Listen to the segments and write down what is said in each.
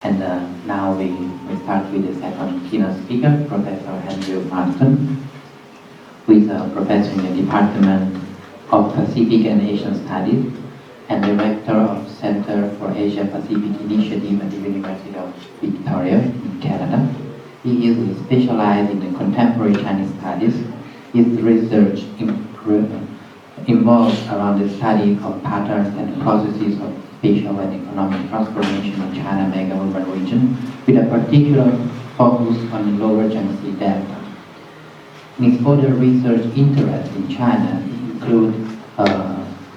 And now we start with the second keynote speaker, Professor Andrew Marton, who is a professor in the Department of Pacific and Asian Studies and Director of Center for Asia Pacific Initiative at the University of Victoria in Canada. He is specialized in the contemporary Chinese studies. His research involves around the study of patterns and processes of spatial and economic transformation in China mega-urban region, with a particular focus on the Lower Yangzi Delta. His further research interests in China include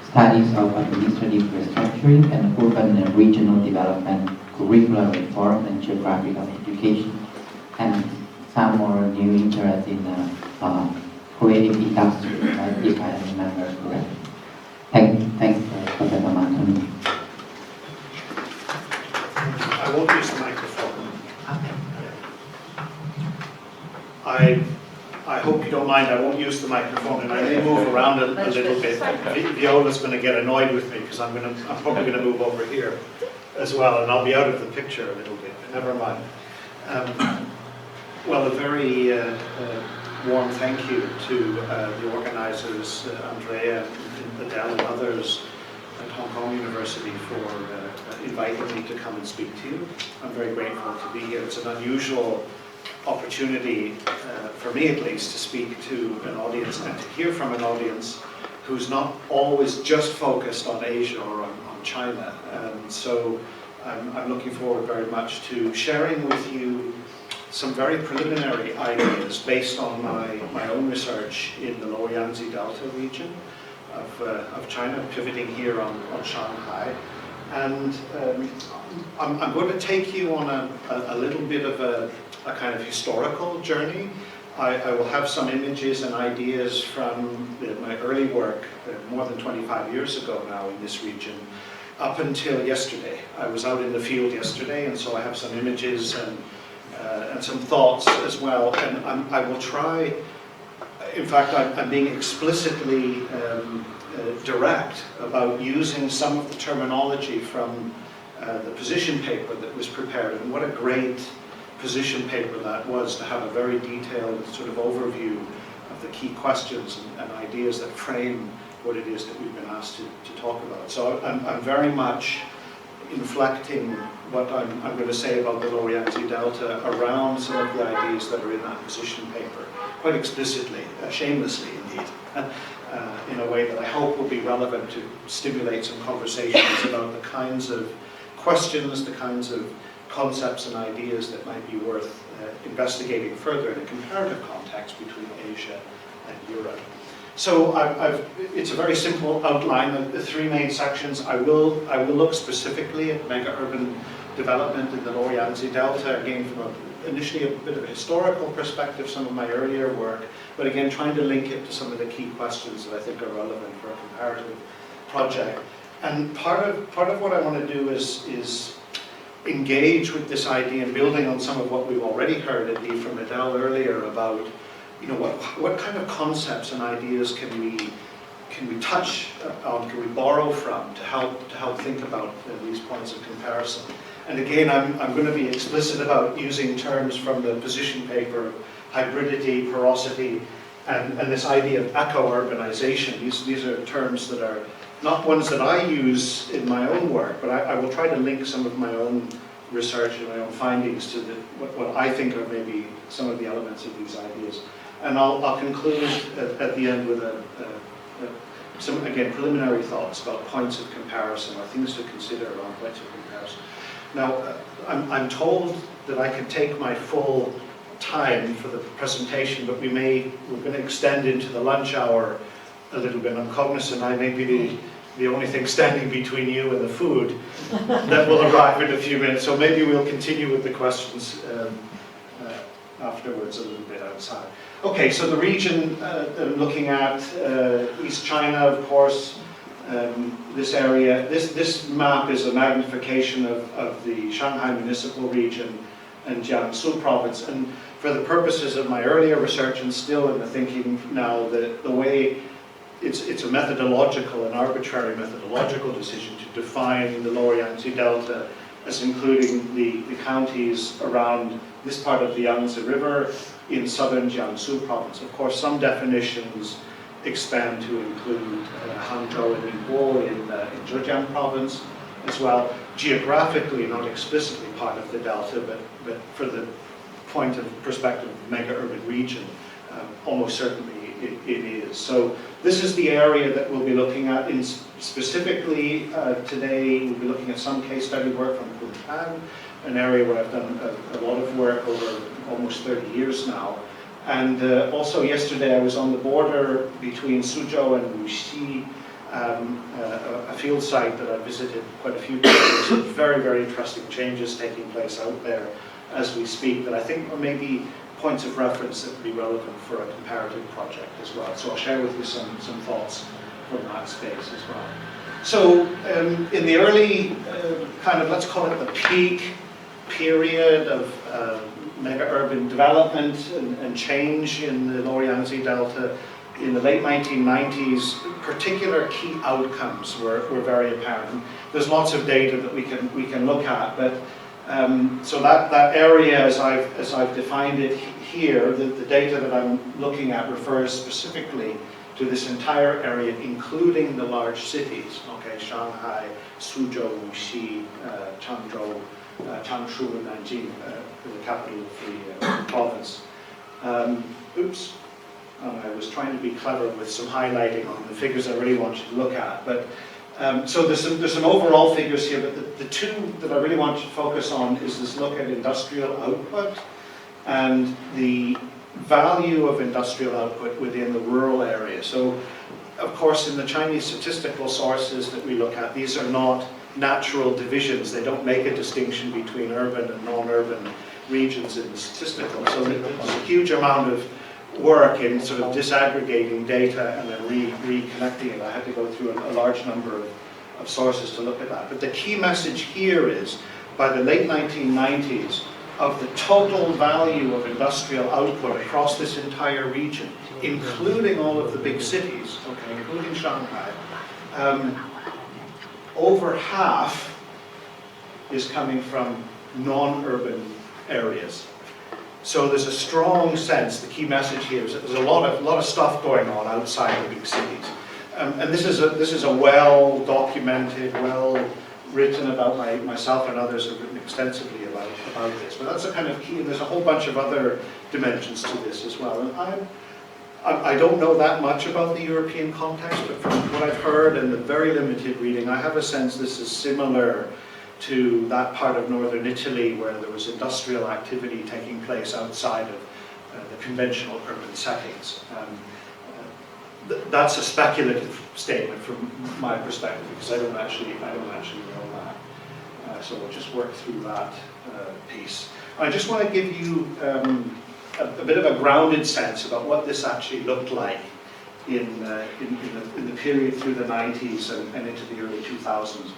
studies of administrative restructuring and urban and regional development, curricular reform, and geographical education, and some more new interest in creative industry, right, if I remember correctly. Thanks, Professor Marton. I won't use the microphone. I hope you don't mind, I won't use the microphone, and I may move around a little bit. Viola's going to get annoyed with me because I'm probably going to move over here as well, and I'll be out of the picture a little bit. Never mind. Well, a very warm thank you to the organizers, Andrea, Adele, and others at Hong Kong University for inviting me to come and speak to you. I'm very grateful to be here. It's an unusual opportunity, for me at least, to speak to an audience and to hear from an audience who's not always just focused on Asia or on China. And so I'm looking forward very much to sharing with you some very preliminary ideas based on my own research in the Lower Yangzi Delta region of China, pivoting here on Shanghai. And I'm going to take you on a little bit of a kind of historical journey. I will have some images and ideas from my early work, more than 25 years ago now in this region, up until yesterday. I was out in the field yesterday, and so I have some images and some thoughts as well. And I will try, in fact, I'm being explicitly direct about using some of the terminology from the position paper that was prepared, and what a great position paper that was, to have a very detailed sort of overview of the key questions and ideas that frame what it is that we've been asked to talk about. So I'm very much inflecting what I'm going to say about the Lower Yangzi Delta around some of the ideas that are in that position paper, quite explicitly, shamelessly indeed, in a way that I hope will be relevant to stimulate some conversations about the kinds of questions, the kinds of concepts and ideas that might be worth investigating further in a comparative context between Asia and Europe. So it's a very simple outline. The three main sections. I will look specifically at mega-urban development in the Lower Yangzi Delta, again from initially a bit of a historical perspective, some of my earlier work, but again trying to link it to some of the key questions that I think are relevant for a comparative project. And part of what I want to do is engage with this idea and building on some of what we've already heard, indeed, from Adele earlier about, you know, what kind of concepts and ideas can we touch on, can we borrow from to help think about these points of comparison. And again, I'm going to be explicit about using terms from the position paper, hybridity, porosity, and this idea of eco-urbanisation. These are terms that are not ones that I use in my own work, but I will try to link some of my own research and my own findings to what I think are maybe some of the elements of these ideas. And I'll conclude at the end with some, again, preliminary thoughts about points of comparison, or things to consider around points of comparison. Now, I'm told that I can take my full time for the presentation, but we're going to extend into the lunch hour a little bit. I'm cognizant I may be the only thing standing between you and the food that will arrive in a few minutes, so maybe we'll continue with the questions afterwards a little bit outside. Okay, so the region that I'm looking at, East China, of course, this area, this map is a magnification of the Shanghai municipal region and Jiangsu province, and for the purposes of my earlier research and still in the thinking now, the way it's a methodological, an arbitrary methodological decision to define the Lower Yangzi Delta as including the counties around this part of the Yangtze River in southern Jiangsu province. Of course, some definitions expand to include Hangzhou and Ningbo in Zhejiang province as well. Geographically, not explicitly part of the delta, but for the point of perspective of mega-urban region, almost certainly it is. So this is the area that we'll be looking at. Specifically today, we'll be looking at some case study work from Kunshan, an area where I've done a lot of work over almost 30 years now. And also yesterday I was on the border between Suzhou and Wuxi, a field site that I visited quite a few times. Very, very interesting changes taking place out there as we speak that I think are maybe points of reference that would be relevant for a comparative project as well. So I'll share with you some thoughts from that space as well. So in the early kind of, let's call it the peak period of mega-urban development and change in the Lower Yangzi Delta, in the late 1990s, particular key outcomes were very apparent. There's lots of data that we can look at, but so that area, as I've defined it here, the data that I'm looking at refers specifically to this entire area, including the large cities. Okay, Shanghai, Suzhou, Wuxi, Changzhou, Changshu, and Nanjing, the capital of the province. Oops. I was trying to be clever with some highlighting on the figures I really want you to look at. But so there's some overall figures here, but the two that I really want you to focus on is this look at industrial output and the value of industrial output within the rural area. So, of course, in the Chinese statistical sources that we look at, these are not natural divisions. They don't make a distinction between urban and non-urban regions in the statistical. So there's a huge amount of work in sort of disaggregating data and then reconnecting it. I had to go through a large number of sources to look at that. But the key message here is, by the late 1990s, of the total value of industrial output across this entire region, including all of the big cities, okay, including Shanghai, over half is coming from non-urban areas. So there's a strong sense, the key message here is that there's a lot of stuff going on outside the big cities. And this is a well-documented, well-written about, myself and others have written extensively about this. But that's a kind of key, and there's a whole bunch of other dimensions to this as well. And I don't know that much about the European context, but from what I've heard and the very limited reading, I have a sense this is similar to that part of northern Italy where there was industrial activity taking place outside of the conventional urban settings. That's a speculative statement from my perspective because I don't actually know that. So we'll just work through that piece. I just want to give you a bit of a grounded sense about what this actually looked like in the period through the 90s and into the early 2000s.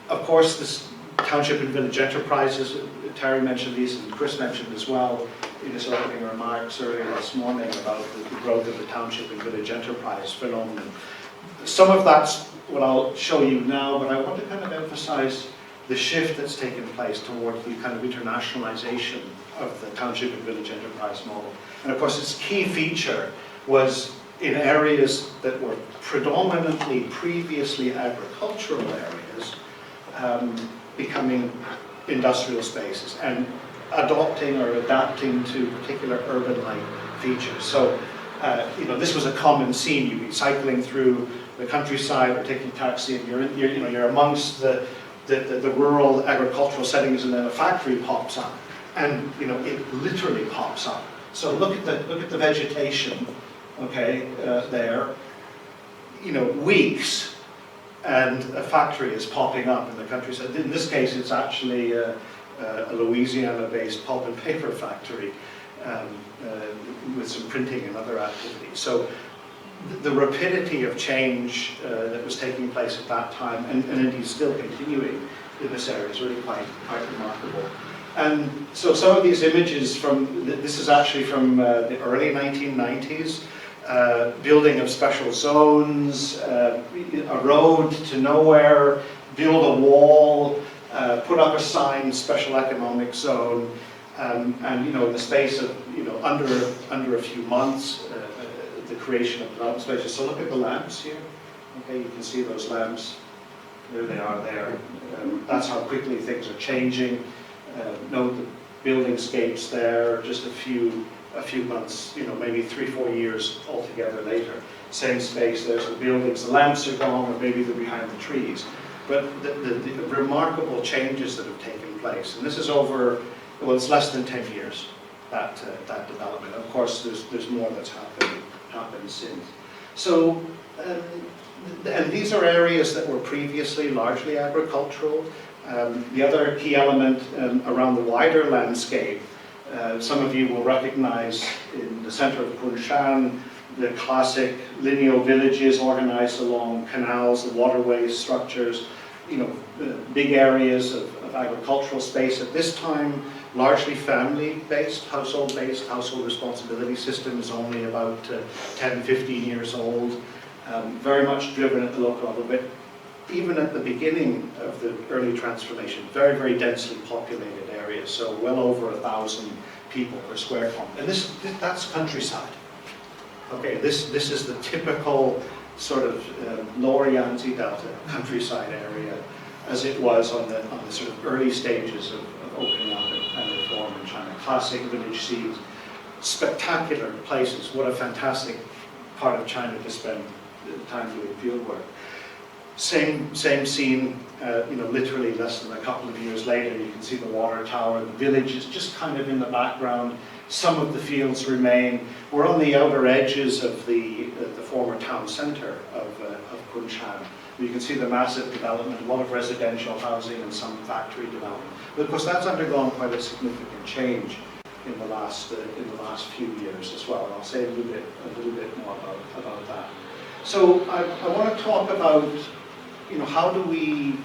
Of course, this township and village enterprises, Terry mentioned these and Chris mentioned as well in his opening remarks earlier this morning about the growth of the township and village enterprise phenomenon. Some of that's what I'll show you now, but I want to kind of emphasize the shift that's taken place towards the kind of internationalization of the township and village enterprise model. And of course, its key feature was in areas that were predominantly previously agricultural areas, becoming industrial spaces and adopting or adapting to particular urban-like features. So, this was a common scene. You'd be cycling through the countryside or taking taxi, and you're amongst the rural agricultural settings, and then a factory pops up, and it literally pops up. So look at the vegetation, okay, there. Weeks, and a factory is popping up in the countryside. In this case, it's actually a Louisiana-based pulp and paper factory with some printing and other activities. So the rapidity of change that was taking place at that time, and indeed still continuing in this area, is really quite remarkable. And so some of these images this is actually from the early 1990s, building of special zones, a road to nowhere, build a wall, put up a sign, special economic zone, and in the space of under a few months, the creation of development spaces. So look at the lamps here. Okay, you can see those lamps. There they are there. That's how quickly things are changing. Note the buildingscapes there, just a few months, maybe 3-4 years altogether later. Same space, there's the buildings, the lamps are gone, or maybe they're behind the trees. But the remarkable changes that have taken place, and this is over, well, it's less than 10 years, that development. Of course, there's more that's happened since. So, and these are areas that were previously largely agricultural. The other key element around the wider landscape, some of you will recognize in the center of Kunshan, the classic lineal villages organized along canals, the waterways, structures, big areas of agricultural space at this time, largely family-based, household-based. Household responsibility system is only about 10, 15 years old, very much driven at the local level, but even at the beginning of the early transformation, very, very densely populated areas, so well over 1,000 people per square kilometer. And that's countryside. Okay, this is the typical sort of Lower Yangzi Delta countryside area as it was on the sort of early stages of opening up and reform in China. Classic village scenes, spectacular places. What a fantastic part of China to spend time doing field work. Same scene, literally less than a couple of years later. You can see the water tower. The village is just kind of in the background. Some of the fields remain. We're on the outer edges of the former town centre of Kunshan. You can see the massive development, a lot of residential housing and some factory development. But of course, that's undergone quite a significant change in the last few years as well. And I'll say a little bit more about that. So I want to talk about, how do we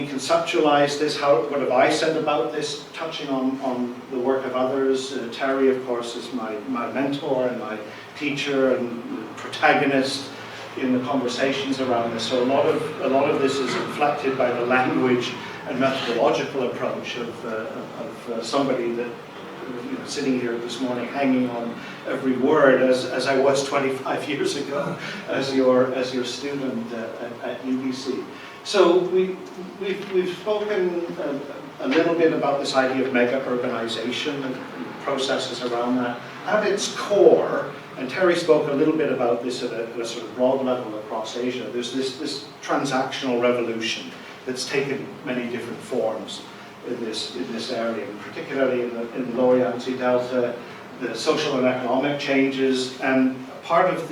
conceptualize this? What have I said about this? Touching on the work of others. Terry, of course, is my mentor and my teacher and protagonist in the conversations around this. So a lot of this is inflected by the language and methodological approach of somebody that sitting here this morning, hanging on every word, as I was 25 years ago, as your student at UBC. So we've spoken a little bit about this idea of mega-urbanization and processes around that. At its core, and Terry spoke a little bit about this at a sort of broad level across Asia, there's this transactional revolution that's taken many different forms in this area, and particularly in the Lower Yangzi Delta, the social and economic changes, and part of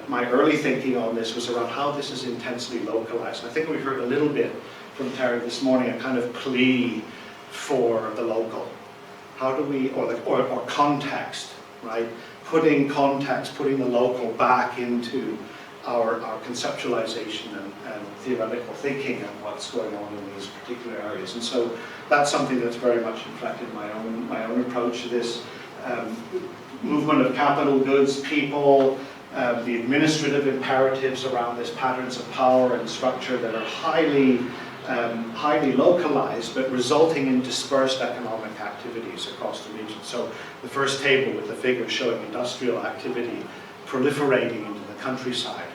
my early thinking on this was around how this is intensely localized. And I think we heard a little bit from Terry this morning, a kind of plea for the local. How do we, or context, right? Putting context, putting the local back into our conceptualization and theoretical thinking of what's going on in these particular areas. And so that's something that's very much inflected my own approach to this. Movement of capital goods, people, the administrative imperatives around this, patterns of power and structure that are highly localized, but resulting in dispersed economic activities across the region. So the first table with the figures showing industrial activity proliferating into the countryside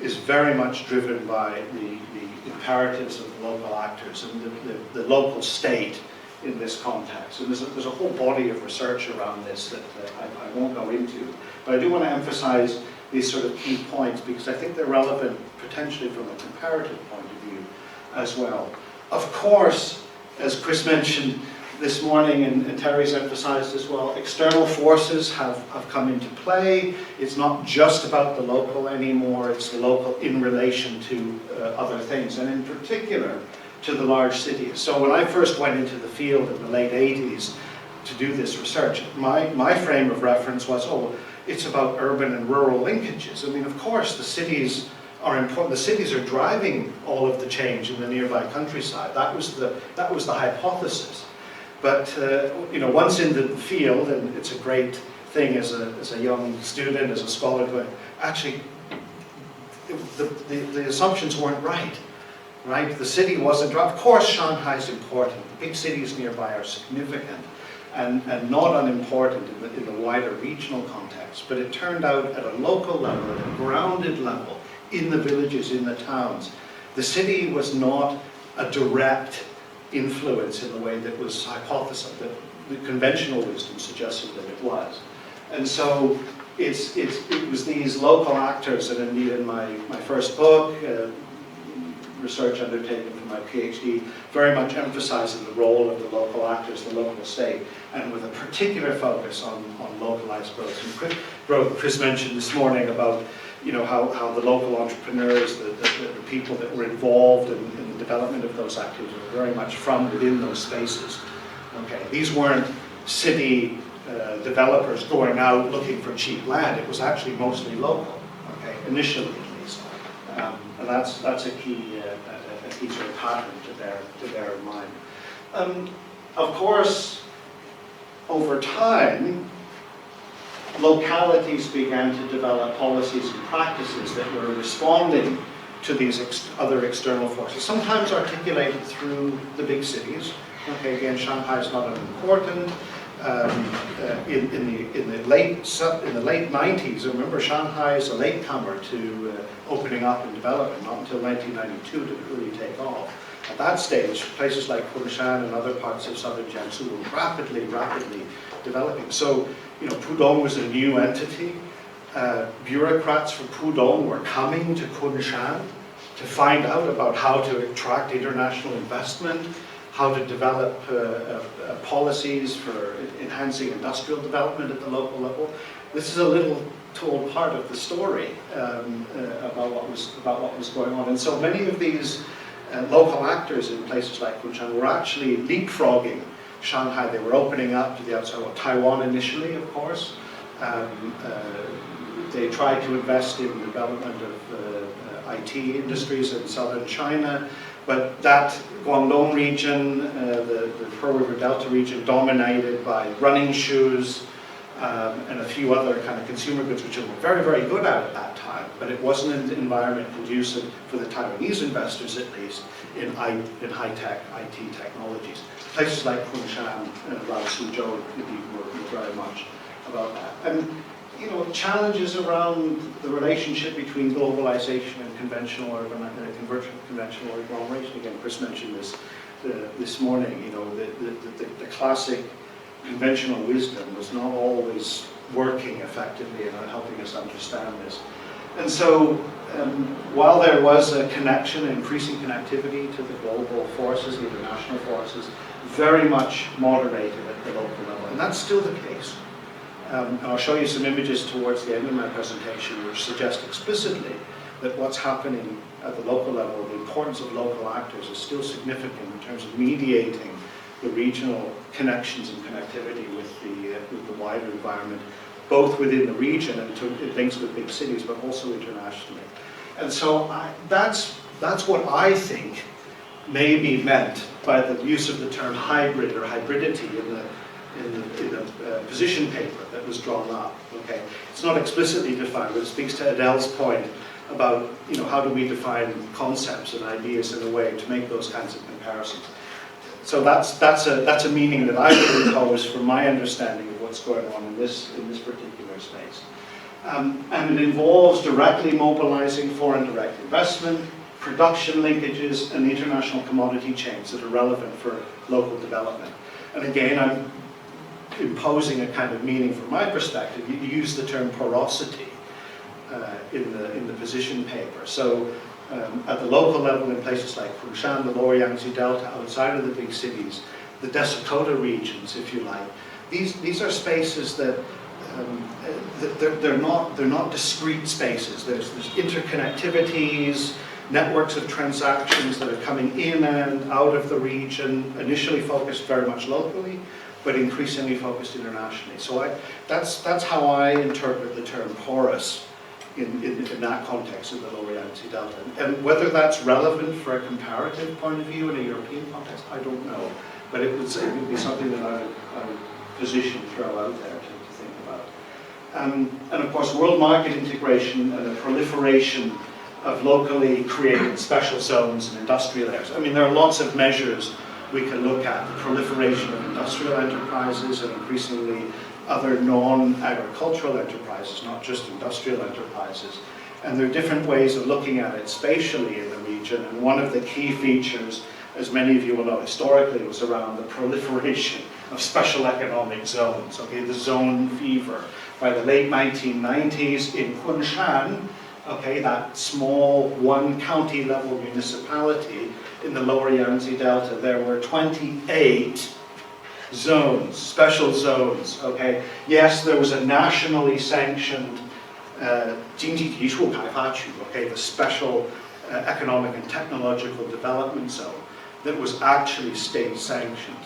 is very much driven by the imperatives of the local actors and the local state in this context. And there's a whole body of research around this that I won't go into, but I do want to emphasize these sort of key points because I think they're relevant potentially from a comparative point of view as well. Of course, as Chris mentioned this morning and Terry's emphasized as well, external forces have come into play. It's not just about the local anymore, it's the local in relation to other things, and in particular to the large cities. So when I first went into the field in the late 80s to do this research, my frame of reference was, it's about urban and rural linkages. I mean, of course, the cities are important. The cities are driving all of the change in the nearby countryside. That was the hypothesis. But once in the field, and it's a great thing as a young student, as a scholar, going, actually, the assumptions weren't right. right? The city wasn't, of course Shanghai is important, the big cities nearby are significant and not unimportant in the wider regional context, but it turned out at a local level, at a grounded level, in the villages, in the towns, the city was not a direct influence in the way that was hypothesized, that the conventional wisdom suggested that it was. And so it was these local actors, and indeed in my first book, research undertaken for my PhD, very much emphasizing the role of the local actors, the local state, and with a particular focus on localized growth. And Chris mentioned this morning about how the local entrepreneurs, the people that were involved in the development of those activities were very much from within those spaces. Okay, these weren't city developers going out looking for cheap land. It was actually mostly local. Okay, initially at least, and that's a key sort of pattern to bear in mind. Of course, over time, localities began to develop policies and practices that were responding to these other external forces, sometimes articulated through the big cities. Okay, again, Shanghai is not unimportant. In the late 90s, remember Shanghai is a latecomer to opening up and development. Not until 1992 did it really take off. At that stage, places like Kunshan and other parts of southern Jiangsu were rapidly developing. So, Pudong was a new entity. Bureaucrats from Pudong were coming to Kunshan to find out about how to attract international investment, how to develop policies for enhancing industrial development at the local level. This is a little told part of the story about what was going on. And so many of these local actors in places like Kunshan were actually leapfrogging Shanghai. They were opening up to the outside world. Taiwan initially, of course. They tried to invest in the development of IT industries in southern China. But that Guangdong region, the Pearl River Delta region, dominated by running shoes and a few other kind of consumer goods, which they were very good at that time. But it wasn't an environment conducive for the Taiwanese investors, at least, in high-tech IT technologies. Places like Kunshan and around Suzhou were very much about that. And challenges around the relationship between globalization and conventional agglomeration. Again, Chris mentioned this morning. The classic conventional wisdom was not always working effectively and helping us understand this. And so, while there was a connection, increasing connectivity to the global forces, the international forces, very much moderated at the local level, and that's still the case. And I'll show you some images towards the end of my presentation which suggest explicitly that what's happening at the local level, the importance of local actors is still significant in terms of mediating the regional connections and connectivity with the wider environment, both within the region and it links with big cities, but also internationally. And so that's what I think may be meant by the use of the term hybrid or hybridity in the position paper that was drawn up. Okay, it's not explicitly defined, but it speaks to Adele's point about how do we define concepts and ideas in a way to make those kinds of comparisons. So that's a meaning that I would impose from my understanding of what's going on in this particular space, and it involves directly mobilizing foreign direct investment, production linkages, and international commodity chains that are relevant for local development. And again, I'm imposing a kind of meaning from my perspective. You use the term porosity in the position paper. So at the local level in places like Kunshan, the Lower Yangzi Delta, outside of the big cities, the Dakota regions, if you like, these are spaces that they're not discrete spaces. There's interconnectivities, networks of transactions that are coming in and out of the region, initially focused very much locally, but increasingly focused internationally. So that's how I interpret the term porous in that context of the Lower Yangzi Delta. And whether that's relevant for a comparative point of view in a European context, I don't know. But it would be something that I would position, throw out there to think about. And of course, world market integration and the proliferation of locally created special zones and industrial areas. I mean, there are lots of measures we can look at. The proliferation of industrial enterprises and increasingly other non-agricultural enterprises, not just industrial enterprises. And there are different ways of looking at it spatially in the region. And one of the key features, as many of you will know historically, was around the proliferation of special economic zones, okay, the zone fever. By the late 1990s in Kunshan, okay, that small one county level municipality in the Lower Yangzi Delta, there were 28 zones, special zones, okay. Yes, there was a nationally sanctioned 经济提速开发区, okay, the special economic and technological development zone that was actually state sanctioned.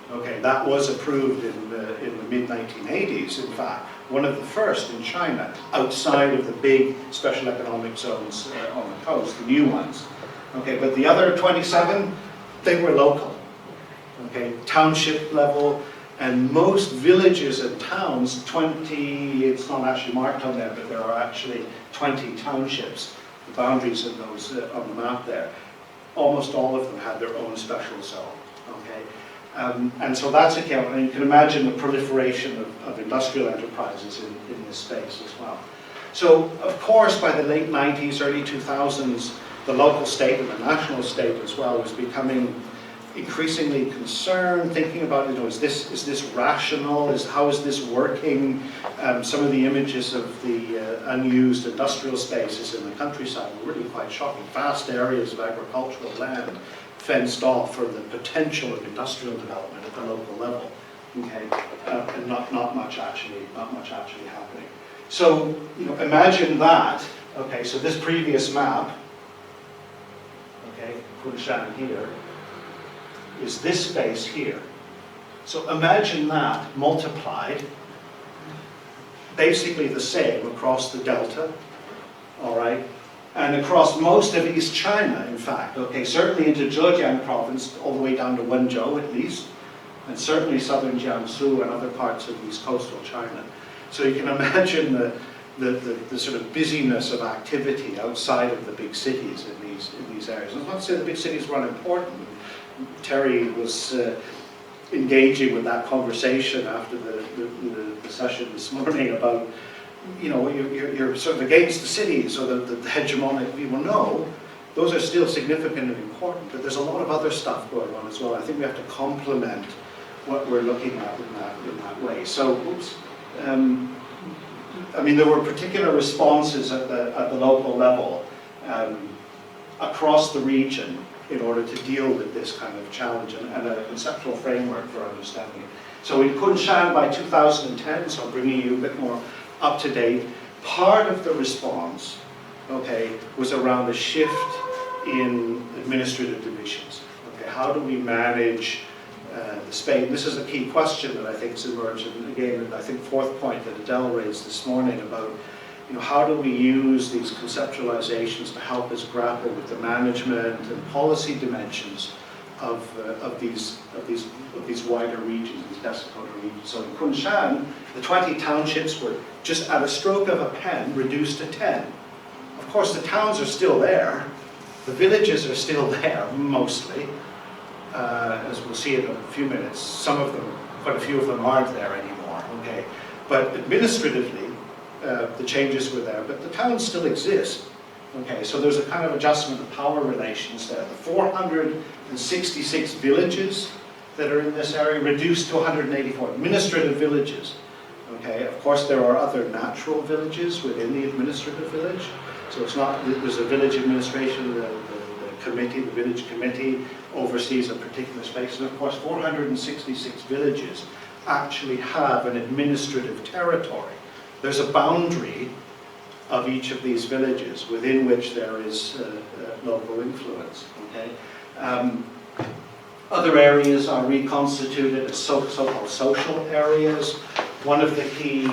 Okay, that was approved in the mid-1980s, in fact, one of the first in China, outside of the big special economic zones on the coast, the new ones. Okay, but the other 27, they were local. Okay, township level, and most villages and towns, 20, it's not actually marked on there, but there are actually 20 townships, the boundaries of those on the map there. Almost all of them had their own special zone. Okay. And so that's a count, and you can imagine the proliferation of industrial enterprises in this space as well. So, of course, by the late 90s, early 2000s, the local state and the national state as well was becoming increasingly concerned, thinking about, is this rational? How is this working? Some of the images of the unused industrial spaces in the countryside were really quite shocking. Vast areas of agricultural land fenced off for the potential of industrial development at the local level, okay, and not much actually happening. So, imagine that. Okay, so this previous map, okay, Kunshan here, is this space here. So imagine that multiplied, basically the same across the delta, all right, and across most of East China, in fact, okay, certainly into Zhejiang province, all the way down to Wenzhou at least, and certainly southern Jiangsu and other parts of East coastal China. So you can imagine the sort of busyness of activity outside of the big cities in these areas. And it's not to say the big cities were unimportant. Terry was engaging with that conversation after the session this morning about, you're sort of against the cities or the hegemonic view. Well, no, those are still significant and important, but there's a lot of other stuff going on as well. I think we have to complement what we're looking at in that way. So, I mean, there were particular responses at the local level across the region in order to deal with this kind of challenge and a conceptual framework for understanding it. So in Kunshan by 2010, so I'm bringing you a bit more up to date, part of the response, okay, was around a shift in administrative divisions. Okay, how do we manage the space? This is a key question that I think is emerging. And again, I think fourth point that Adele raised this morning about, how do we use these conceptualizations to help us grapple with the management and policy dimensions of these wider regions, these desiccated regions. So in Kunshan, the 20 townships were just at a stroke of a pen reduced to 10. Of course, the towns are still there. The villages are still there, mostly. As we'll see in a few minutes, some of them, quite a few of them aren't there anymore, okay? But administratively, the changes were there, but the towns still exist. Okay, so there's a kind of adjustment of power relations there. The 466 villages that are in this area reduced to 184 administrative villages. Okay, of course there are other natural villages within the administrative village. So it's not, there's a village administration, the committee, the village committee oversees a particular space. And of course 466 villages actually have an administrative territory. There's a boundary of each of these villages within which there is local influence. Okay? Other areas are reconstituted as so-called social areas. One of the key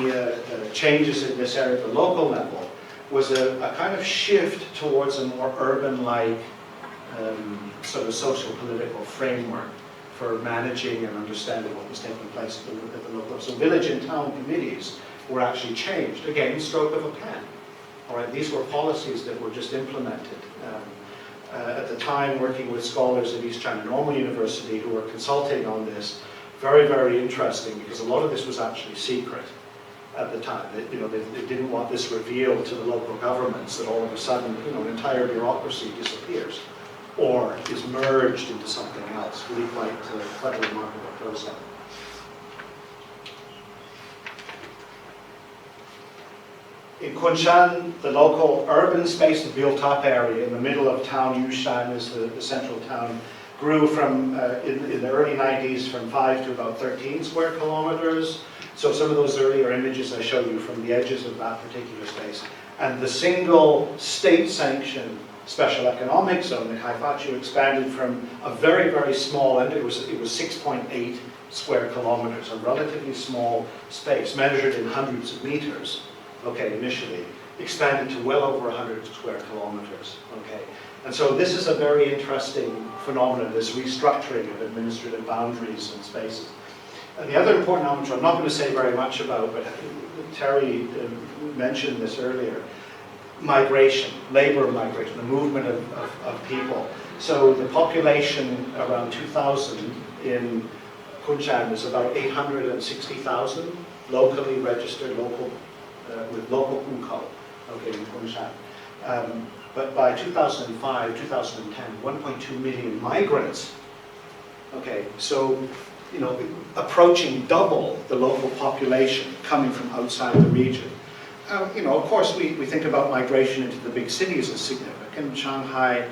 changes in this area at the local level was a kind of shift towards a more urban-like sort of social political framework for managing and understanding what was taking place at the local level. So village and town committees were actually changed, again, stroke of a pen. All right, these were policies that were just implemented. At the time, working with scholars at East China Normal University who were consulting on this, very, very interesting, because a lot of this was actually secret at the time. They didn't want this revealed to the local governments, that all of a sudden, an entire bureaucracy disappears or is merged into something else. Really quite a remarkable process. In Kunshan, the local urban space, the built-up area in the middle of town, Yushan is the central town, grew from, in the early 90s, from 5 to about 13 square kilometers. So some of those earlier images I showed you from the edges of that particular space. And the single state-sanctioned special economic zone, the Kaifachu, expanded from a very, very small, and it was 6.8 square kilometers, a relatively small space, measured in hundreds of meters, okay, initially, expanded to well over 100 square kilometers, okay. And so this is a very interesting phenomenon, this restructuring of administrative boundaries and spaces. And the other important element, which I'm not going to say very much about, but Terry mentioned this earlier, migration, labor migration, the movement of people. So the population around 2000 in Kunshan is about 860,000 locally registered, with local Kunko, okay, in Kunshan. But by 2005, 2010, 1.2 million migrants. Okay, so, approaching double the local population coming from outside the region. Of course, we think about migration into the big cities as significant. Shanghai,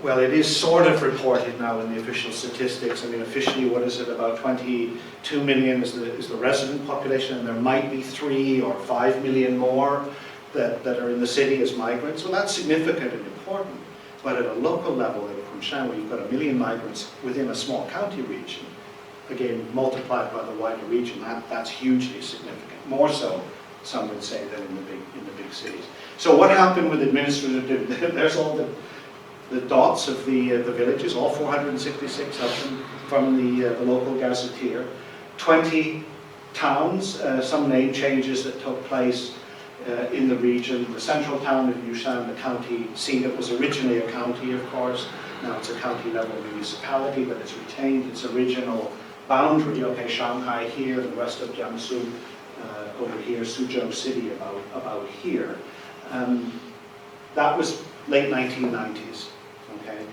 well, it is sort of reported now in the official statistics. I mean, officially, what is it, about 22 million is the resident population, and there might be 3 or 5 million more that are in the city as migrants. Well, that's significant and important. But at a local level in Kunshan, where you've got 1 million migrants within a small county region, again, multiplied by the wider region, that's hugely significant. More so, some would say, than in the big cities. So what happened with administrative? There's all the dots of the villages, all 466 of them from the local gazetteer. 20 towns, some name changes that took place in the region. The central town of Yushan, the county seat, it was originally a county, of course. Now it's a county level municipality, but it's retained its original boundary. Okay, Shanghai here, the rest of Jiangsu over here, Suzhou City about here. That was late 1990s. Okay,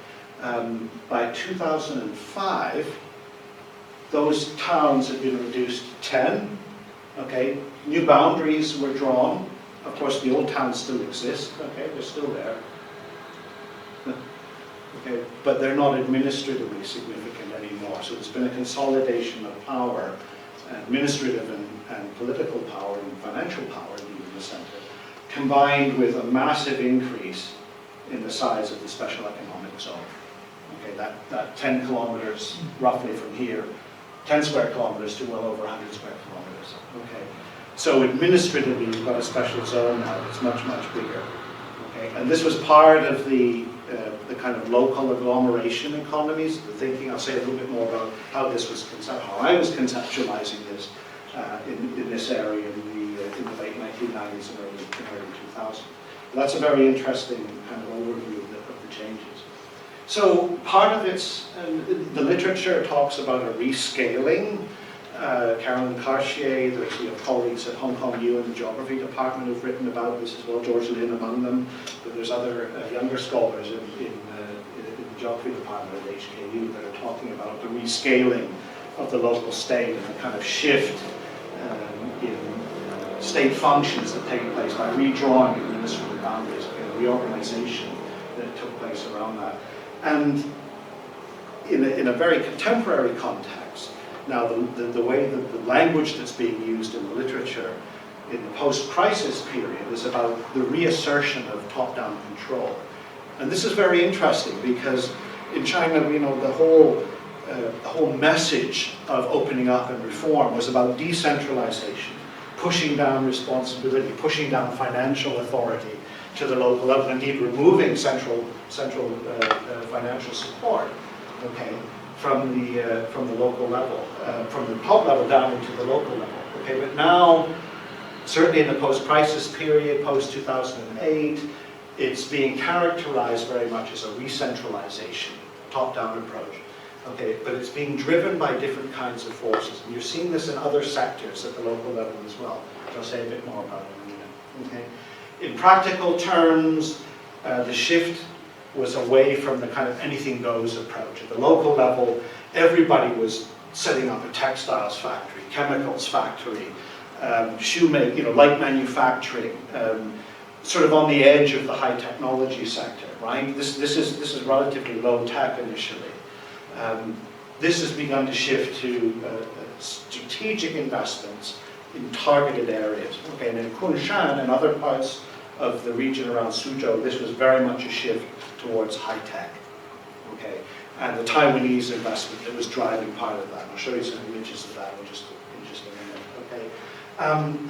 by 2005, those towns had been reduced to 10. Okay, new boundaries were drawn. Of course, the old towns still exist. Okay, they're still there. Okay, but they're not administratively significant anymore. So there's been a consolidation of power, administrative and political power and financial power in the center, combined with a massive increase in the size of the special economic zone. Okay, that 10 kilometers roughly from here, 10 square kilometers to well over 100 square kilometers. Okay, so administratively you've got a special zone now that's much, much bigger. Okay, and this was part of the kind of local agglomeration economies, the thinking. I'll say a little bit more about how this was how I was conceptualizing this in this area in the late 1990s and early 2000s. That's a very interesting kind of overview of the changes. So part of it's, the literature talks about a rescaling. Carolyn Cartier, there's colleagues at Hong Kong U in the geography department who've written about this as well, George Lin among them, but there's other younger scholars in the geography department at HKU that are talking about the rescaling of the local state and the kind of shift in state functions that take place by redrawing administrative boundaries, the reorganization that took place around that. And in a very contemporary context, now the way that the language that's being used in the literature in the post-crisis period is about the reassertion of top-down control. And this is very interesting because in China, the whole message of opening up and reform was about decentralization, pushing down responsibility, pushing down financial authority to the local level, indeed removing central financial support, okay, from the local level, from the top level down into the local level. Okay, but now certainly in the post-crisis period, post-2008, it's being characterized very much as a re-centralization, top-down approach. Okay, but it's being driven by different kinds of forces. And you're seeing this in other sectors at the local level as well, which I'll say a bit more about in a minute. Okay. In practical terms, the shift was away from the kind of anything goes approach. At the local level, everybody was setting up a textiles factory, chemicals factory, shoemaking, light manufacturing, sort of on the edge of the high technology sector, right? This is relatively low tech initially. This has begun to shift to strategic investments in targeted areas. Okay, and in Kunshan and other parts of the region around Suzhou, this was very much a shift towards high tech. Okay, and the Taiwanese investment that was driving part of that. I'll show you some images of that in just a minute. Okay,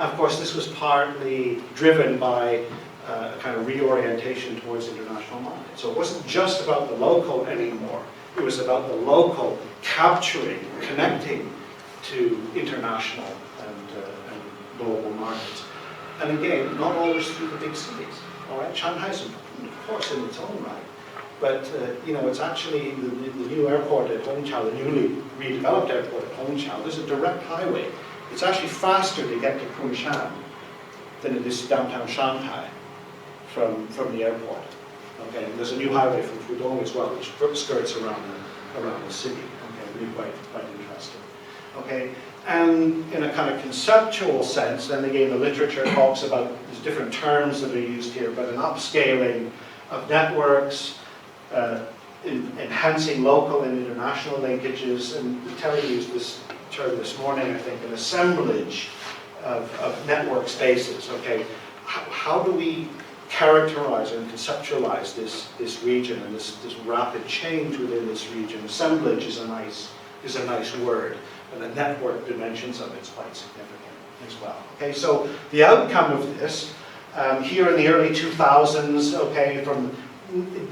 of course, this was partly driven by a kind of reorientation towards international markets. So it wasn't just about the local anymore. It was about the local capturing, connecting to international and global markets. And again, not always through the big cities. All right, Shanghai's important, of course, in its own right. But it's actually the new airport at Hongqiao, the newly redeveloped airport at Hongqiao. There's a direct highway. It's actually faster to get to Kunshan than it is to downtown Shanghai from the airport. Okay, and there's a new highway from Pudong as well, which skirts around the city. Okay, really quite interesting. Okay, and in a kind of conceptual sense, then again, the literature talks about these different terms that are used here, but an upscaling of networks, enhancing local and international linkages, and Terry used this term this morning, I think, an assemblage of network spaces. Okay, how do we characterize and conceptualize this region and this rapid change within this region? Assemblage is a nice word, and the network dimensions of it is quite significant as well. Okay, so the outcome of this here in the early 2000s. Okay,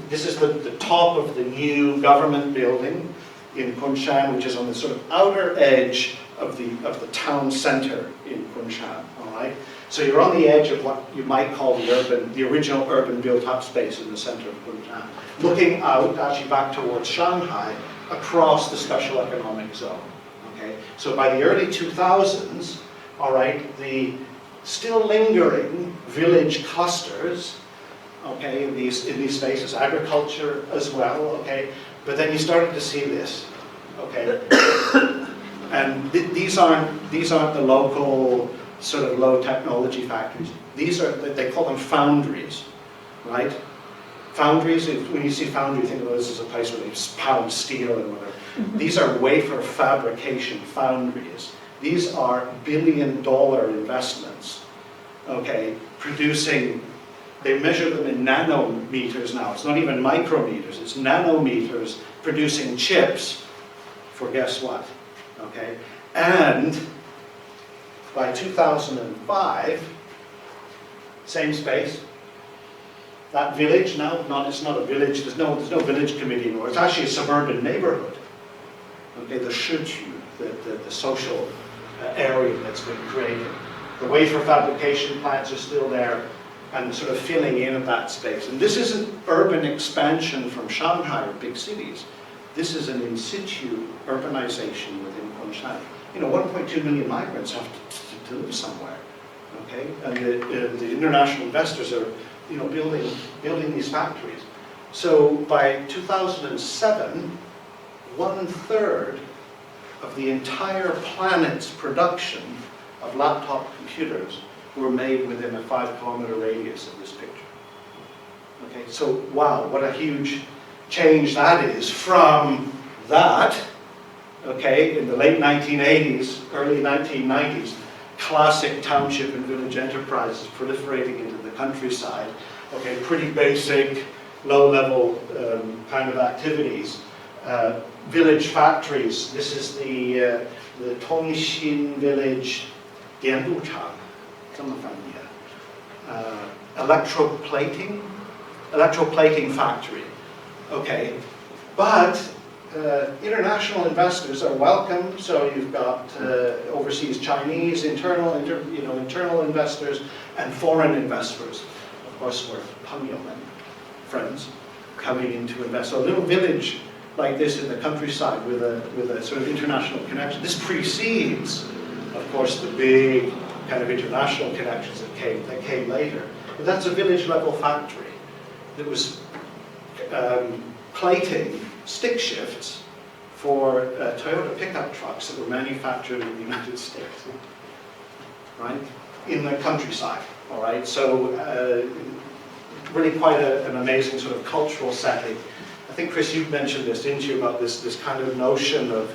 this is the top of the new government building in Kunshan, which is on the sort of outer edge of the town center in Kunshan. All right. So you're on the edge of what you might call the original urban built-up space in the center of Kunshan, looking out actually back towards Shanghai across the special economic zone. Okay, so by the early 2000s, all right, the still lingering village clusters, okay, in these spaces, agriculture as well, okay, but then you started to see this, okay, and these aren't the local sort of low technology factories. These are, they call them foundries, right? Foundries, when you see foundry, you think, oh, this is a place where they pound steel and whatever. These are wafer fabrication foundries. These are billion-dollar investments, okay, producing, they measure them in nanometers now. It's not even micrometers, it's nanometers producing chips for guess what, okay? And by 2005, same space, that village now, it's not a village, there's no village committee anymore, it's actually a suburban neighborhood. Okay, the shichu, the social area that's been created. The wafer fabrication plants are still there and sort of filling in of that space. And this isn't urban expansion from Shanghai or big cities. This is an in situ urbanization within Kunshan. 1.2 million migrants have to live somewhere, okay? And the international investors are, building these factories. So by 2007, 1/3 of the entire planet's production of laptop computers were made within a 5-kilometer radius of this picture. Okay, so wow, what a huge change that is from that, okay, in the late 1980s, early 1990s, classic township and village enterprises proliferating into the countryside, okay, pretty basic, low-level kind of activities. Village factories, this is the Tongxin village Dianduchang, electroplating factory, okay, but international investors are welcome. So you've got overseas Chinese, internal investors, and foreign investors. Of course, we're Pangyomen, friends, coming in to invest. So a little village like this in the countryside with a sort of international connection. This precedes, of course, the big kind of international connections that came later. But that's a village level factory that was plating stick shifts for Toyota pickup trucks that were manufactured in the United States, right? In the countryside, all right? So really quite an amazing sort of cultural setting. I think, Chris, you mentioned this, didn't you, about this kind of notion of,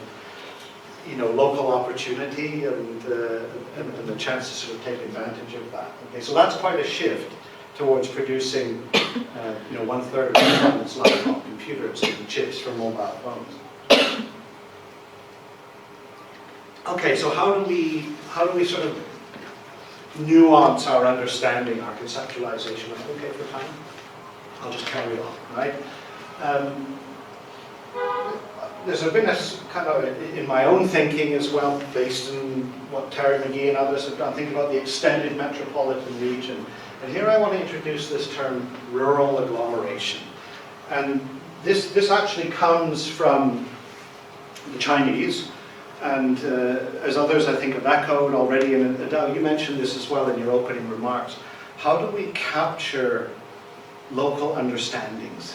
you know, local opportunity and the chance to sort of take advantage of that. Okay, so that's quite a shift towards producing, you know, 1/3 of performance laptop computers and chips for mobile phones. Okay, so how do we sort of nuance our understanding, our conceptualization? Okay for time? I'll just carry on, right? There's been a kind of, in my own thinking as well, based on what Terry McGee and others have done, thinking about the extended metropolitan region. And here I want to introduce this term, rural agglomeration. And this actually comes from the Chinese, and as others I think have echoed already, and Adele, you mentioned this as well in your opening remarks. How do we capture local understandings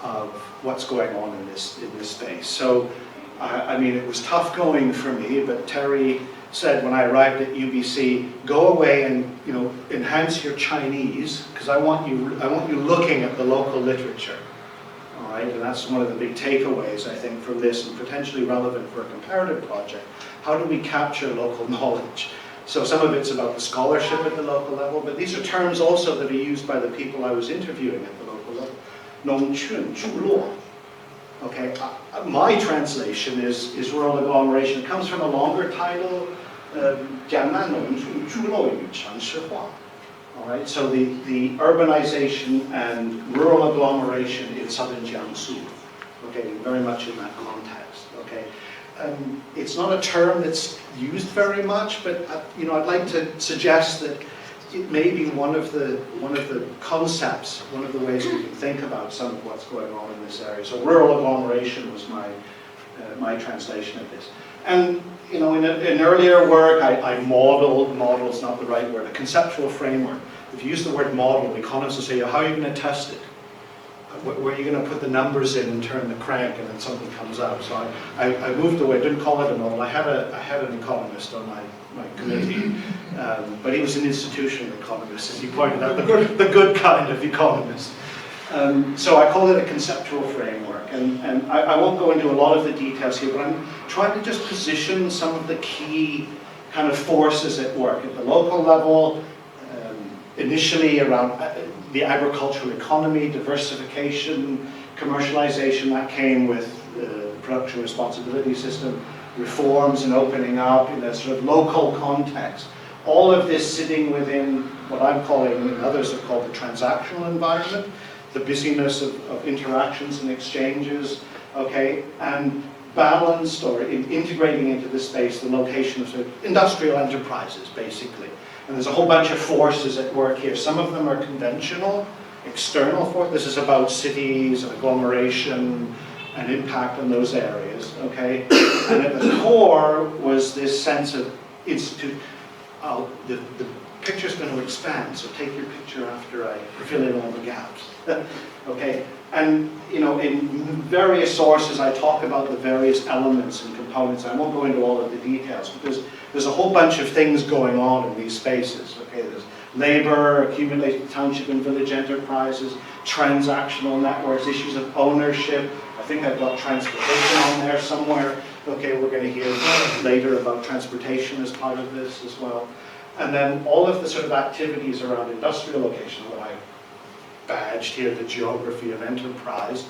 of what's going on in this space? So, I mean, it was tough going for me, but Terry said when I arrived at UBC, go away and, you know, enhance your Chinese, because I want you looking at the local literature. All right, and that's one of the big takeaways, I think, from this, and potentially relevant for a comparative project. How do we capture local knowledge? So some of it's about the scholarship at the local level, but these are terms also that are used by the people I was interviewing at the local level. 农村聚落. Okay, my translation is rural agglomeration. It comes from a longer title, 江南农村聚落与城市化. All right, so the urbanization and rural agglomeration in southern Jiangsu. Okay, very much in that context. Okay, it's not a term that's used very much, but you know, I'd like to suggest that it may be one of the concepts, one of the ways we can think about some of what's going on in this area. So rural agglomeration was my translation of this. And you know, in earlier work, I model's not the right word, a conceptual framework. If you use the word model, economists will say, how are you going to test it? Where are you going to put the numbers in and turn the crank and then something comes out? So I moved away, didn't call it a model. I had an economist on my committee, but he was an institutional economist, as he pointed out, the good kind of economist. So I call it a conceptual framework, and I won't go into a lot of the details here, but I'm trying to just position some of the key kind of forces at work at the local level, initially around the agricultural economy, diversification, commercialization that came with the production responsibility system, reforms and opening up in a sort of local context. All of this sitting within what I'm calling, and others have called, the transactional environment, the busyness of interactions and exchanges, okay, and balanced or integrating into the space the location of sort of industrial enterprises, basically. And there's a whole bunch of forces at work here. Some of them are conventional, external forces. This is about cities and agglomeration and impact on those areas, okay? And at the core was this sense of institute. The picture's going to expand, so take your picture after I fill in all the gaps, okay? And, you know, in various sources I talk about the various elements and components. I won't go into all of the details, because there's a whole bunch of things going on in these spaces, okay? There's labor, accumulated township and village enterprises, transactional networks, issues of ownership. I think I've got transportation on there somewhere. Okay, we're going to hear later about transportation as part of this as well. And then all of the sort of activities around industrial location, what I badged here, the geography of enterprise,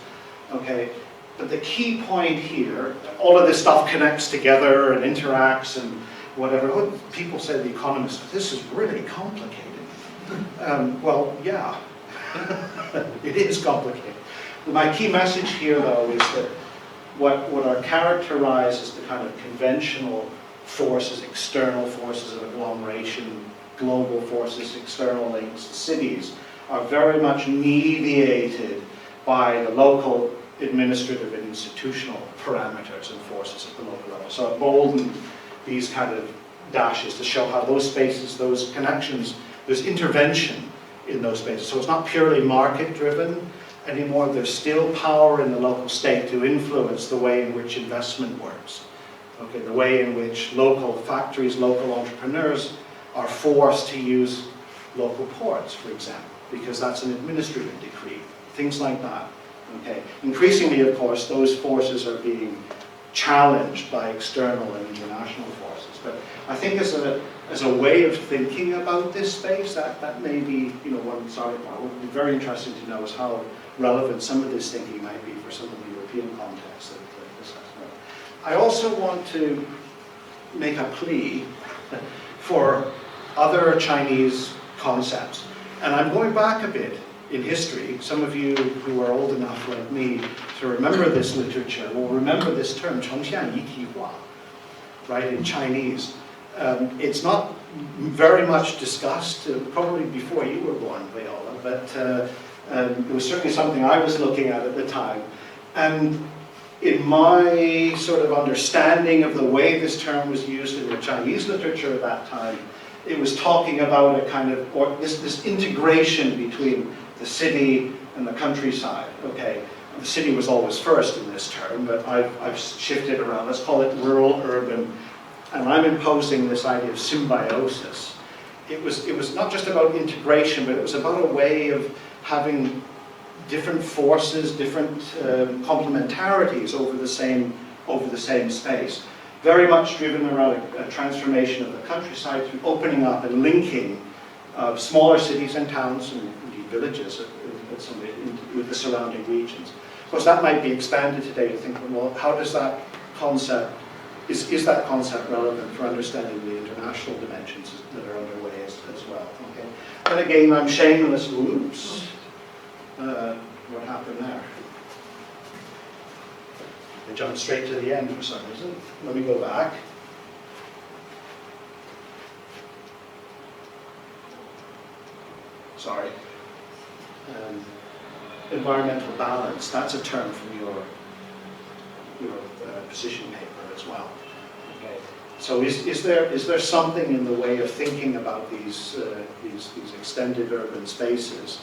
okay? But the key point here, all of this stuff connects together and interacts and whatever. People say, the economists, this is really complicated. Well, yeah, it is complicated. My key message here, though, is that what are characterized as the kind of conventional forces, external forces of agglomeration, global forces, external links, cities, are very much mediated by the local administrative and institutional parameters and forces at the local level. So I boldened these kind of dashes to show how those spaces, those connections, there's intervention in those spaces. So it's not purely market-driven anymore. There's still power in the local state to influence the way in which investment works. Okay, the way in which local factories, local entrepreneurs are forced to use local ports, for example, because that's an administrative decree, things like that. Okay. Increasingly, of course, those forces are being challenged by external and international forces. But I think as a way of thinking about this space, that may be, you know, one starting point. What would be very interesting to know is how relevant some of this thinking might be for some of the European contexts that this has. I also want to make a plea for other Chinese concepts. And I'm going back a bit in history. Some of you who are old enough like me to remember this literature will remember this term, Chengxiang yitihua, right, in Chinese. It's not very much discussed, probably before you were born, Viola, but it was certainly something I was looking at the time. And in my sort of understanding of the way this term was used in the Chinese literature at that time, it was talking about a kind of, or this integration between the city and the countryside. Okay, the city was always first in this term, but I've shifted around. Let's call it rural, urban, and I'm imposing this idea of symbiosis. It was not just about integration, but it was about a way of having different forces, different complementarities over the same space. Very much driven around a transformation of the countryside through opening up and linking of smaller cities and towns and indeed villages with the surrounding regions. Of course, that might be expanded today to think, well, how does that concept, is that concept relevant for understanding the international dimensions that are underway as well? Okay. And again, I'm shameless. Oops. What happened there? I jumped straight to the end for some reason. Let me go back. Sorry. Environmental balance, that's a term from your position paper as well. Okay. So is there something in the way of thinking about these extended urban spaces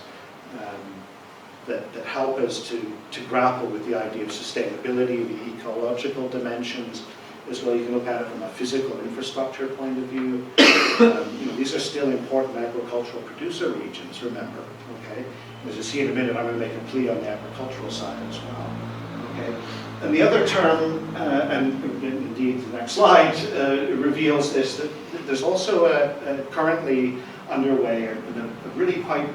that help us to grapple with the idea of sustainability, the ecological dimensions, as well? You can look at it from a physical infrastructure point of view. You know, these are still important agricultural producer regions, remember, okay? As you see in a minute, I'm going to make a plea on the agricultural side as well, okay? And the other term, and indeed the next slide, reveals this, that there's also currently underway a really quite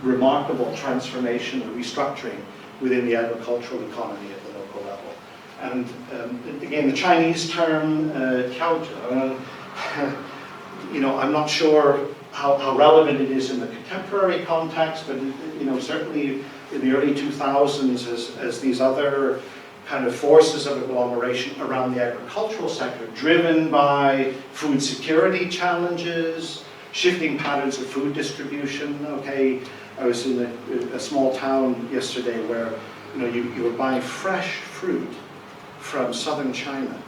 remarkable transformation and restructuring within the agricultural economy at the local level. And again, the Chinese term Tiaozheng, you know, I'm not sure how relevant it is in the contemporary context, but you know, certainly in the early 2000s, as these other kind of forces of agglomeration around the agricultural sector, driven by food security challenges, shifting patterns of food distribution. Okay, I was in a small town yesterday where, you know, you were buying fresh fruit from southern China,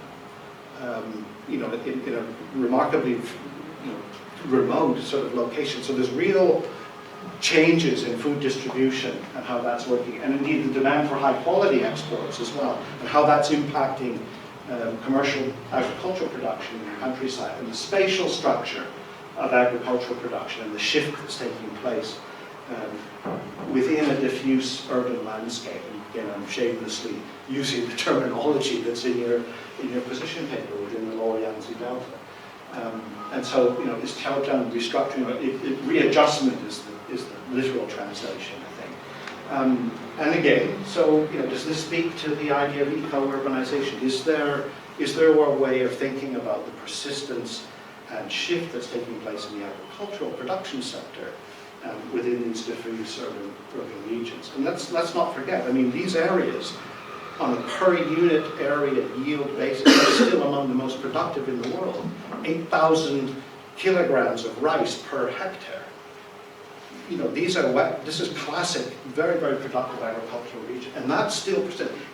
you know, in a remarkably, you know, remote sort of location. So there's real changes in food distribution and how that's working, and indeed the demand for high quality exports as well, and how that's impacting commercial agricultural production in the countryside, and the spatial structure of agricultural production and the shift that's taking place within a diffuse urban landscape. And again, I'm shamelessly using the terminology that's in your position paper within the Lower Yangzi Delta. And so, you know, this Tiaozheng restructuring, readjustment is the literal translation, I think. And again, so, you know, does this speak to the idea of eco-urbanization? Is there a way of thinking about the persistence and shift that's taking place in the agricultural production sector within these diffuse urban regions? And let's not forget, I mean, these areas on a per unit area yield basis, they're still among the most productive in the world. 8,000 kilograms of rice per hectare. You know, this is classic, very, very productive agricultural region, and that's still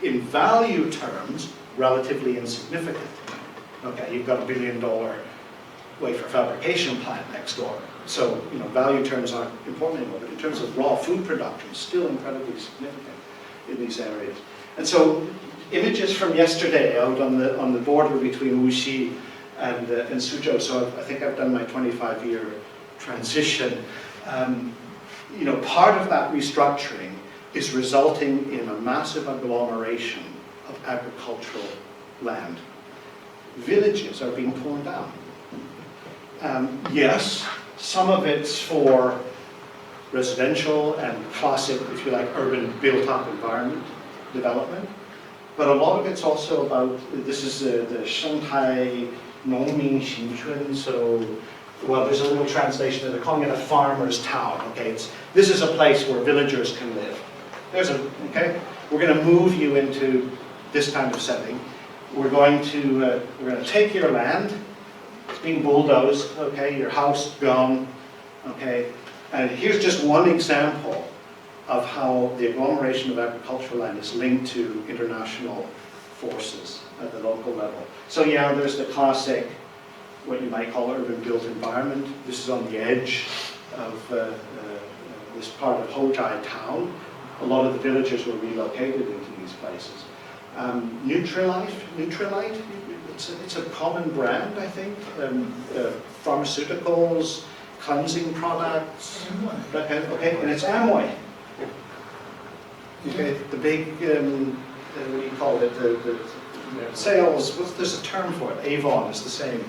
in value terms relatively insignificant. Okay, you've got $1 billion wafer fabrication plant next door, so you know value terms aren't important anymore. But in terms of raw food production, still incredibly significant in these areas. And so, images from yesterday out on the border between Wuxi and Suzhou. So I think I've done my 25-year transition. You know, part of that restructuring is resulting in a massive agglomeration of agricultural land. Villages are being torn down. Yes, some of it's for residential and classic, if you like, urban built-up environment development, but a lot of it's also about, this is the Shanghai Nongmin Xinchun, so, well, there's a little translation, they're calling it a farmer's town, okay? This is a place where villagers can live. Okay? We're going to move you into this kind of setting. We're going to take your land, it's being bulldozed, okay, your house gone, okay? And here's just one example of how the agglomeration of agricultural land is linked to international forces at the local level. So yeah, there's the classic, what you might call urban built environment. This is on the edge of this part of Hojai town. A lot of the villagers were relocated into these places. Nutrilite, it's a common brand, I think. Pharmaceuticals, cleansing products, that kind of, okay, and it's Amway. Okay, the big, what do you call it, the sales, there's a term for it, Avon is the same.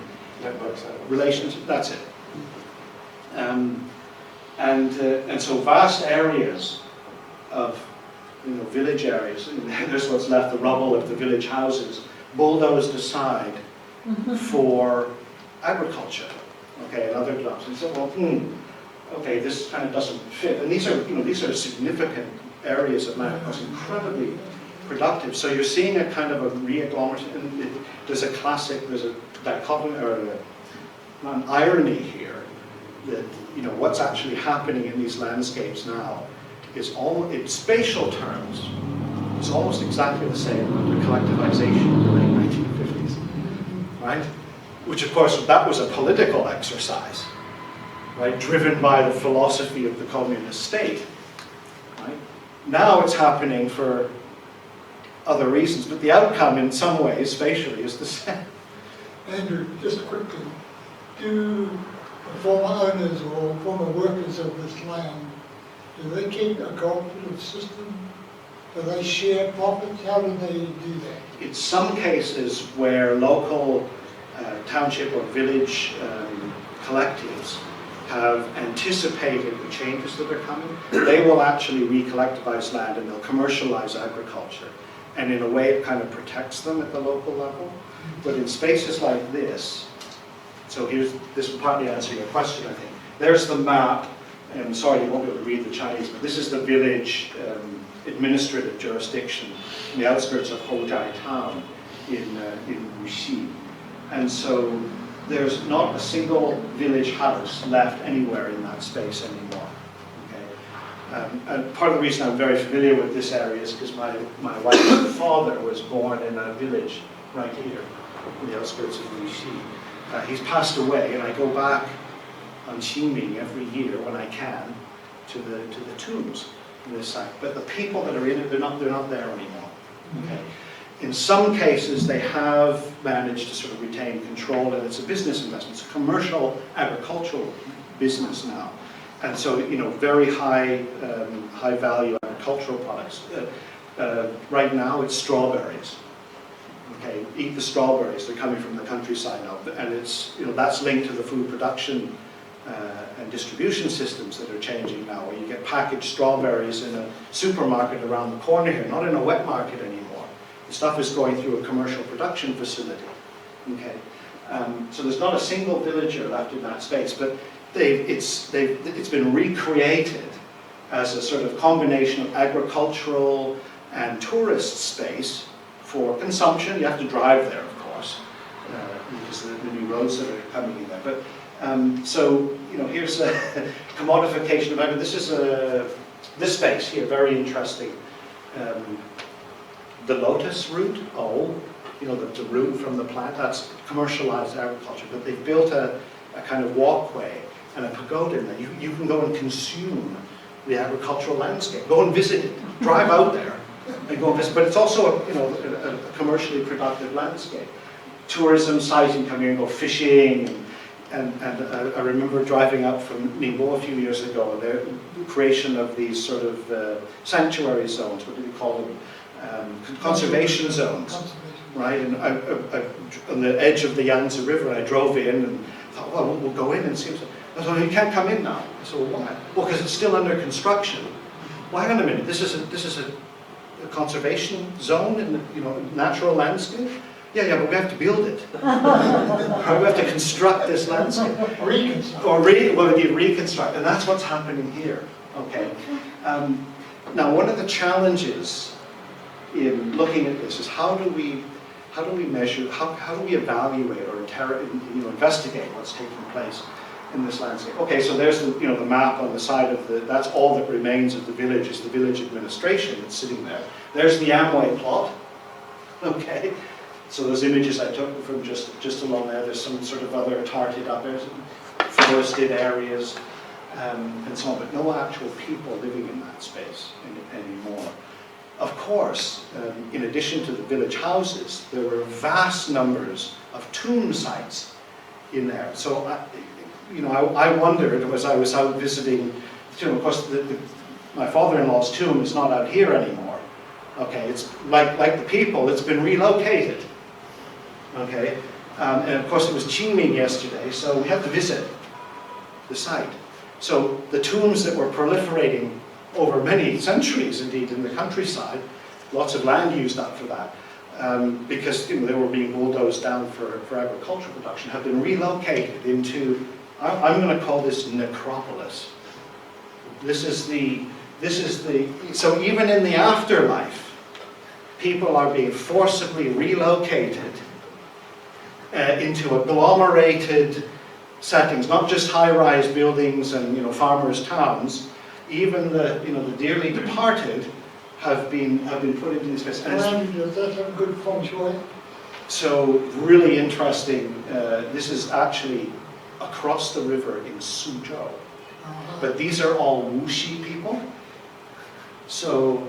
Relationship, that's it. And so vast areas of village areas, and there's what's left, the rubble of the village houses, bulldozed aside for agriculture, okay, and other jobs. And so, well, okay, this kind of doesn't fit. And these are significant areas of land, it's incredibly productive. So you're seeing a kind of a re-agglomeration. There's a dichotomy, or an irony here, that what's actually happening in these landscapes now is in spatial terms, it's almost exactly the same under collectivization in the late 1950s, right? Which of course, that was a political exercise, right? Driven by the philosophy of the communist state, right? Now it's happening for other reasons, but the outcome in some ways, spatially, is the same. Andrew, just quickly, do the former owners or former workers of this land, do they keep a cooperative system? Do they share profits? How do they do that? In some cases where local township or village collectives have anticipated the changes that are coming, they will actually re-collectivize land and they'll commercialize agriculture. And in a way it kind of protects them at the local level. But in spaces like this, so this will partly answer your question, I think. There's the map, and sorry you won't be able to read the Chinese, but this is the village administrative jurisdiction in the outskirts of Hojai town in Wuxi. And so there's not a single village house left anywhere in that space anymore. And part of the reason I'm very familiar with this area is because my wife's father was born in a village right here in the outskirts of Wuxi. He's passed away, and I go back on Qingming every year when I can to the tombs in this site. But the people that are in it, they're not there anymore. Okay. In some cases, they have managed to sort of retain control, and it's a business investment. It's a commercial agricultural business now. And so, very high value agricultural products. Right now, it's strawberries. Okay, eat the strawberries. They're coming from the countryside now, and it's that's linked to the food production and distribution systems that are changing now. Where you get packaged strawberries in a supermarket around the corner here, not in a wet market anymore. The stuff is going through a commercial production facility. Okay, so there's not a single villager left in that space, but it's been recreated as a sort of combination of agricultural and tourist space for consumption. You have to drive there, of course, because of the new roads that are coming in there. But so, you know, here's a commodification of it. This is this space here, very interesting. The lotus root, you know, the root from the plant, that's commercialized agriculture, but they've built a kind of walkway and a pagoda in there. You can go and consume the agricultural landscape. Go and visit it. Drive out there and go and visit. But it's also a commercially productive landscape. Tourism sites, you can come here and go fishing. And I remember driving up from Ningbo a few years ago, the creation of these sort of sanctuary zones, what do we call them? Conservation zones, right? And on the edge of the Yangtze River, I drove in and thought, well, we'll go in and see. I thought, you can't come in now. I said, well, why? Well, because it's still under construction. Well, hang on a minute. This is a conservation zone in the natural landscape. Yeah, but we have to build it. We have to construct this landscape. Reconstruct. Well, indeed, reconstruct, and that's what's happening here. Okay. Now, one of the challenges in looking at this is how do we measure, how do we evaluate or investigate what's taking place in this landscape? Okay, so there's the map on the side of that's all that remains of the village is the village administration that's sitting there. There's the Amway plot. Okay. So those images I took from just along there, there's some sort of other tarted up there, forested areas, and so on, but no actual people living in that space anymore. Of course, in addition to the village houses, there were vast numbers of tomb sites in there. So, I wondered, as I was out visiting the tomb, of course, my father-in-law's tomb is not out here anymore. Okay, it's like the people, it's been relocated. Okay, and of course it was Qingming yesterday, so we had to visit the site. So the tombs that were proliferating over many centuries, indeed, in the countryside, lots of land used up for that, because they were being bulldozed down for agricultural production, have been relocated into, I'm going to call this necropolis. So even in the afterlife, people are being forcibly relocated into agglomerated settings, not just high-rise buildings and farmers' towns. Even the dearly departed have been put into this space. And does that have good feng shui? So really interesting. This is actually across the river in Suzhou, but these are all Wuxi people. So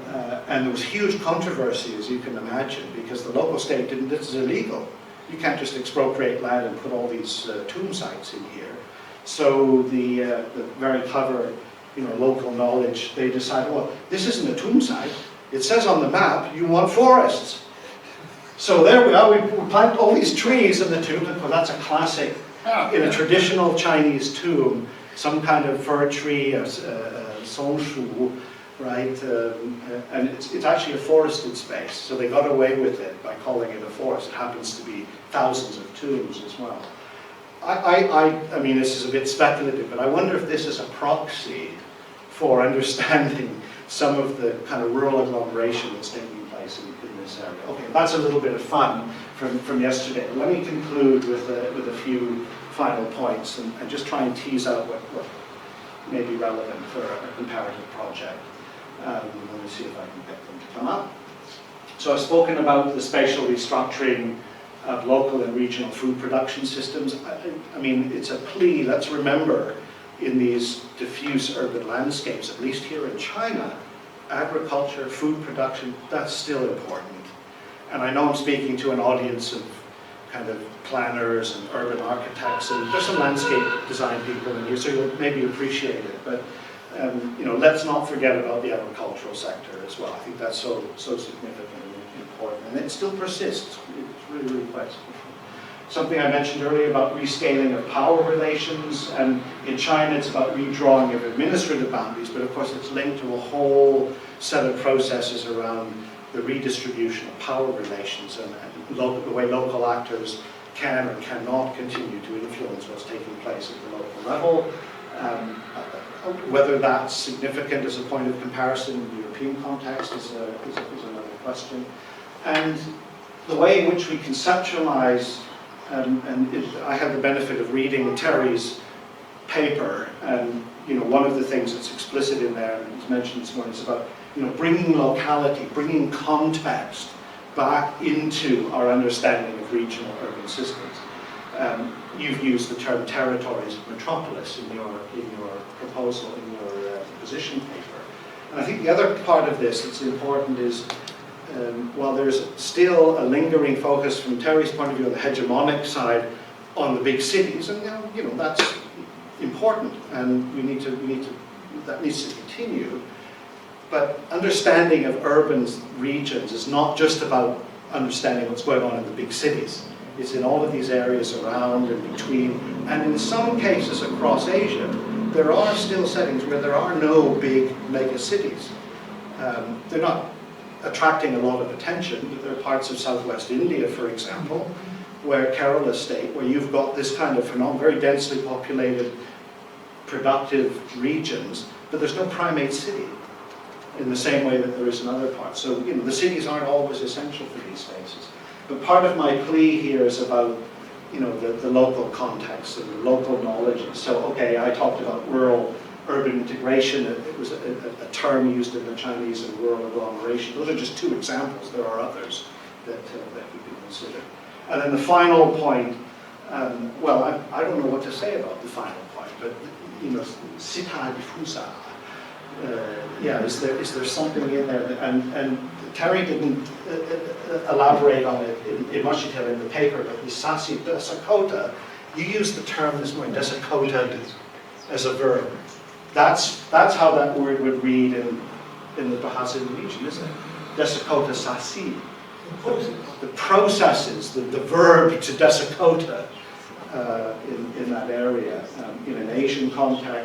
and there was huge controversy, as you can imagine, because the local state didn't. This is illegal. You can't just expropriate land and put all these tomb sites in here. So the very clever, local knowledge, they decided, well, this isn't a tomb site. It says on the map, you want forests. So there we are, we plant all these trees in the tomb. Well, that's a classic, in a traditional Chinese tomb, some kind of fir tree, songshu, right? And it's actually a forested space. So they got away with it by calling it a forest. It happens to be thousands of tombs as well. I mean, this is a bit speculative, but I wonder if this is a proxy for understanding some of the kind of rural agglomeration that's taking place in this area. Okay, that's a little bit of fun from yesterday. Let me conclude with a few final points and just try and tease out what may be relevant for a comparative project. Let me see if I can get them to come up. So I've spoken about the spatial restructuring of local and regional food production systems. I mean, it's a plea, let's remember, in these diffuse urban landscapes, at least here in China, agriculture, food production, that's still important. And I know I'm speaking to an audience of kind of planners and urban architects, and there's some landscape design people in here, so you'll maybe appreciate it. But let's not forget about the agricultural sector as well. I think that's so significant and important, and it still persists. It's really, really quite significant. Something I mentioned earlier about rescaling of power relations, and in China it's about redrawing of administrative boundaries, but of course it's linked to a whole set of processes around the redistribution of power relations and the way local actors can or cannot continue to influence what's taking place at the local level. Whether that's significant as a point of comparison in the European context is another question. And the way in which we conceptualize, I had the benefit of reading Terry's paper, and one of the things that's explicit in there, and it's mentioned this morning, is about bringing locality, bringing context back into our understanding of regional urban systems. You've used the term territories of Metropolis in your proposal, in your position paper. And I think the other part of this that's important is, while there's still a lingering focus from Terry's point of view on the hegemonic side on the big cities, and that's important, and that needs to continue. But understanding of urban regions is not just about understanding what's going on in the big cities. It's in all of these areas around and between, and in some cases across Asia, there are still settings where there are no big mega cities. They're not attracting a lot of attention, but there are parts of southwest India, for example, where Kerala state, where you've got this kind of phenomenon, very densely populated, productive regions, but there's no primate city in the same way that there is in other parts. So, the cities aren't always essential for these spaces. But part of my plea here is about, the local context and the local knowledge. So, okay, I talked about rural-urban integration. It was a term used in the Chinese and rural agglomeration. Those are just two examples. There are others that we can consider. And then the final point, well, I don't know what to say about the final point, but, sita diffusa. Is there something in there that, and Terry didn't elaborate on it in much detail in the paper, but the sasi desakota, you used the term this morning, desakota, as a verb. That's how that word would read in the Bahasan region, isn't it? Desakota sasi. The processes, the verb to desakota in that area, in an Asian context.